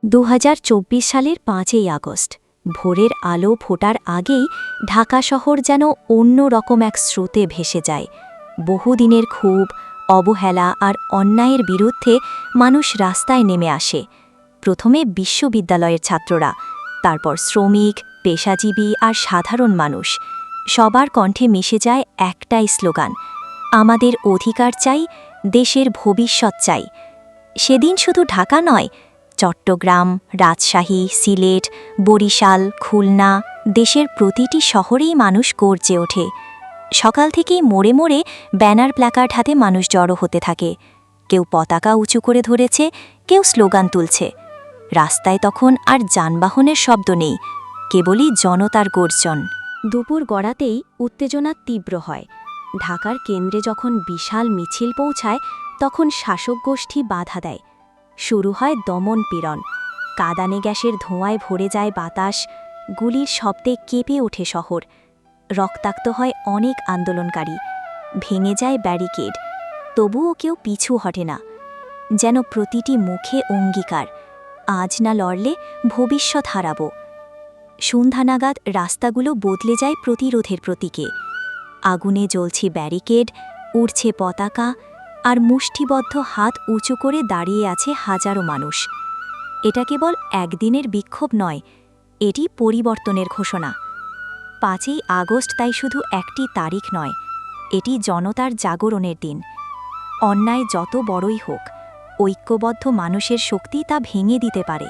২০২৪ সালের ৫ই আগস্ট ভোরের আলো ফোটার আগেই ঢাকা শহর যেন অন্য রকম এক স্রোতে ভেসে যায়। বহুদিনের ক্ষোভ, অবহেলা আর অন্যায়ের বিরুদ্ধে মানুষ রাস্তায় নেমে আসে। প্রথমে বিশ্ববিদ্যালয়ের ছাত্ররা, তারপর শ্রমিক, পেশাজীবী আর সাধারণ মানুষ। সবার কণ্ঠে মিশে যায় একটাই স্লোগান, আমাদের অধিকার চাই, দেশের ভবিষ্যৎ চাই। সেদিন শুধু ঢাকা নয়, চট্টগ্রাম, রাজশাহী, সিলেট, বরিশাল, খুলনা, দেশের প্রতিটি শহরেই মানুষ গর্জে ওঠে। সকাল থেকেই মোড়ে মোড়ে ব্যানার প্ল্যাকার্ড হাতে মানুষ জড়ো হতে থাকে। কেউ পতাকা উঁচু করে ধরেছে, কেউ স্লোগান তুলছে। রাস্তায় তখন আর যানবাহনের শব্দ নেই, কেবলই জনতার গর্জন। দুপুর গড়াতেই উত্তেজনা তীব্র হয়। ঢাকার কেন্দ্রে যখন বিশাল মিছিল পৌঁছায়, তখন শাসক গোষ্ঠী বাধা দেয়। শুরু হয় দমন পীড়ন। কাঁদানে গ্যাসের ধোঁয়ায় ভরে যায় বাতাস, গুলির শব্দে কেঁপে ওঠে শহর। রক্তাক্ত হয় অনেক আন্দোলনকারী, ভেঙে যায় ব্যারিকেড, তবুও কেউ পিছু হটে না। যেন প্রতিটি মুখে অঙ্গীকার, আজ না লড়লে ভবিষ্যৎ হারাব। সন্ধ্যা নাগাদ রাস্তাগুলো বদলে যায় প্রতিরোধের প্রতীকে। আগুনে জ্বলছে ব্যারিকেড, উড়ছে পতাকা, আর মুষ্টিবদ্ধ হাত উঁচু করে দাঁড়িয়ে আছে হাজারো মানুষ। এটা কেবল একদিনের বিক্ষোভ নয়, এটি পরিবর্তনের ঘোষণা। ৫ই আগস্ট তাই শুধু একটি তারিখ নয়, এটি জনতার জাগরণের দিন। অন্যায় যত বড়ই হোক, ঐক্যবদ্ধ মানুষের শক্তি তা ভেঙে দিতে পারে।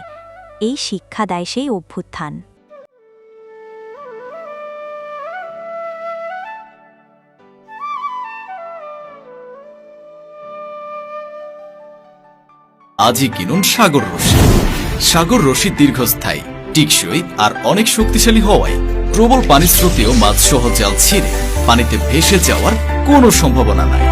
এই শিক্ষা দেয় সেই অভ্যুত্থান। আজই কিনুন সাগর রশি। সাগর রশি দীর্ঘস্থায়ী, টিকসই আর অনেক শক্তিশালী হওয়ায় প্রবল পানির স্রোতেও মাছ সহ জাল ছিঁড়ে পানিতে ভেসে যাওয়ার কোনো সম্ভাবনা নাই।